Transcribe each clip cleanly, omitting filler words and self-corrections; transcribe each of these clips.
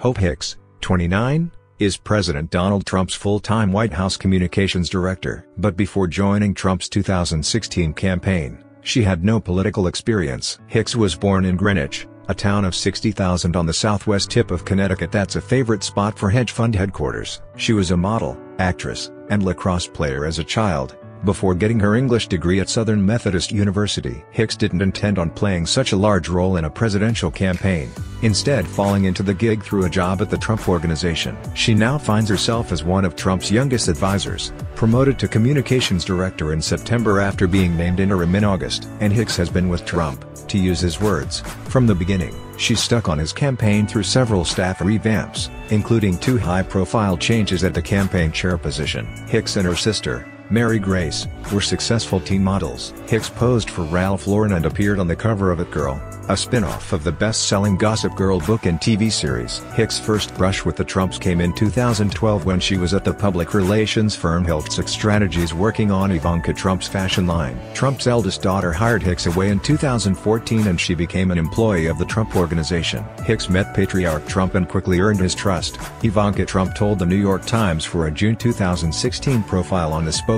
Hope Hicks, 29, is President Donald Trump's full-time White House communications director. But before joining Trump's 2016 campaign, she had no political experience. Hicks was born in Greenwich, a town of 60,000 on the southwest tip of Connecticut that's a favorite spot for hedge fund headquarters. She was a model, actress, and lacrosse player as a child, before getting her English degree at Southern Methodist University. Hicks didn't intend on playing such a large role in a presidential campaign, instead falling into the gig through a job at the Trump Organization. She now finds herself as one of Trump's youngest advisors, promoted to communications director in September after being named interim in August. And Hicks has been with Trump, to use his words, from the beginning. She stuck on his campaign through several staff revamps, including 2 high-profile changes at the campaign chair position. Hicks and her sister, Mary Grace, were successful teen models. Hicks posed for Ralph Lauren and appeared on the cover of It Girl, a spin-off of the best-selling Gossip Girl book and TV series. Hicks' first brush with the Trumps came in 2012 when she was at the public relations firm Hiltzik Strategies working on Ivanka Trump's fashion line. Trump's eldest daughter hired Hicks away in 2014 and she became an employee of the Trump Organization. Hicks met patriarch Trump and quickly earned his trust. Ivanka Trump told the New York Times for a June 2016 profile on the spokeswoman.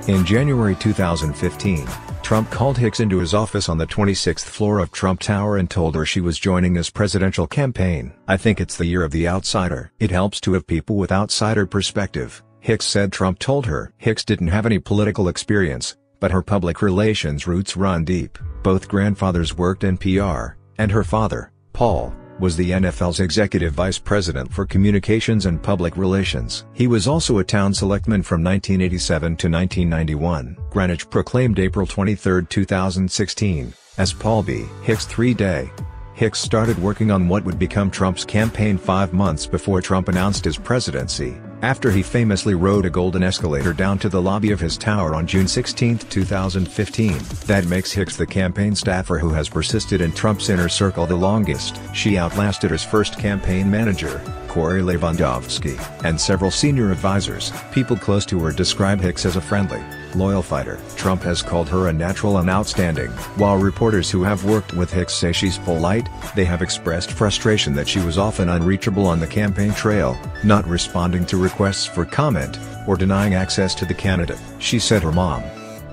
In January 2015, Trump called Hicks into his office on the 26th floor of Trump Tower and told her she was joining his presidential campaign. "I think it's the year of the outsider. It helps to have people with outsider perspective," Hicks said Trump told her. Hicks didn't have any political experience, but her public relations roots run deep. Both grandfathers worked in PR, and her father, Paul, was the NFL's executive vice president for communications and public relations. He was also a town selectman from 1987 to 1991. Greenwich proclaimed April 23, 2016, as Paul B. Hicks III Day. Hicks started working on what would become Trump's campaign 5 months before Trump announced his presidency, after he famously rode a golden escalator down to the lobby of his tower on June 16, 2015. That makes Hicks the campaign staffer who has persisted in Trump's inner circle the longest. She outlasted his first campaign manager, Corey Lewandowski, and several senior advisors. People close to her describe Hicks as a friendly, loyal fighter. Trump has called her a natural and outstanding. While reporters who have worked with Hicks say she's polite, they have expressed frustration that she was often unreachable on the campaign trail, not responding to requests for comment, or denying access to the candidate. She said her mom,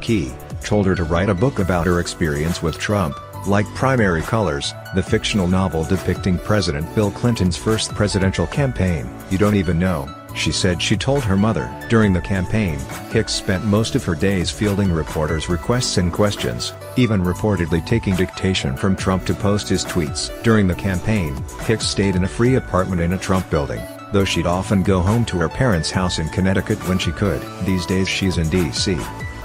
Caye, told her to write a book about her experience with Trump, like Primary Colors, the fictional novel depicting President Bill Clinton's first presidential campaign. "You don't even know," she said she told her mother. During the campaign, Hicks spent most of her days fielding reporters' requests and questions, even reportedly taking dictation from Trump to post his tweets. During the campaign, Hicks stayed in a free apartment in a Trump building, though she'd often go home to her parents' house in Connecticut when she could. These days she's in D.C.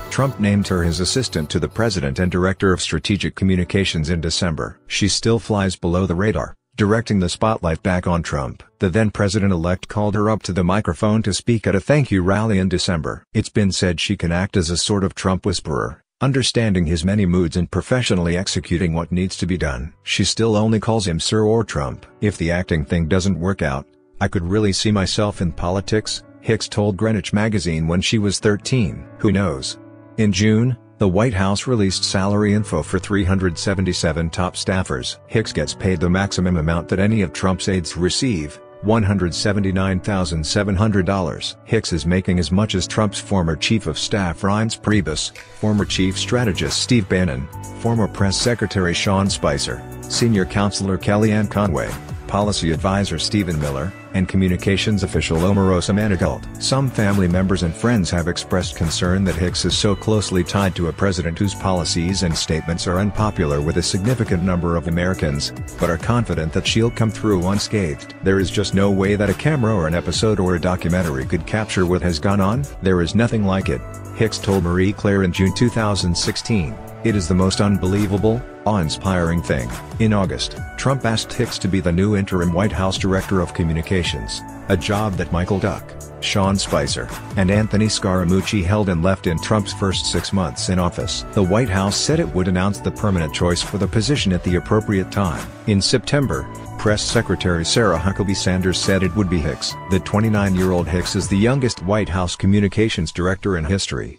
Trump named her his assistant to the president and director of strategic communications in December. She still flies below the radar, directing the spotlight back on Trump. The then president-elect called her up to the microphone to speak at a thank you rally in December. It's been said she can act as a sort of Trump whisperer, understanding his many moods and professionally executing what needs to be done. She still only calls him Sir or Trump. "If the acting thing doesn't work out, I could really see myself in politics," Hicks told Greenwich Magazine when she was 13. Who knows? In June, the White House released salary info for 377 top staffers. Hicks gets paid the maximum amount that any of Trump's aides receive, $179,700. Hicks is making as much as Trump's former chief of staff Reince Priebus, former chief strategist Steve Bannon, former press secretary Sean Spicer, senior counselor Kellyanne Conway, policy advisor Stephen Miller, and communications official Omarosa Manigault. Some family members and friends have expressed concern that Hicks is so closely tied to a president whose policies and statements are unpopular with a significant number of Americans, but are confident that she'll come through unscathed. "There is just no way that a camera or an episode or a documentary could capture what has gone on. There is nothing like it," Hicks told Marie Claire in June 2016. "It is the most unbelievable, awe-inspiring thing." In August, Trump asked Hicks to be the new interim White House Director of Communications, a job that Michael Duck, Sean Spicer, and Anthony Scaramucci held and left in Trump's first 6 months in office. The White House said it would announce the permanent choice for the position at the appropriate time. In September, Press Secretary Sarah Huckabee Sanders said it would be Hicks. The 29-year-old Hicks is the youngest White House communications director in history.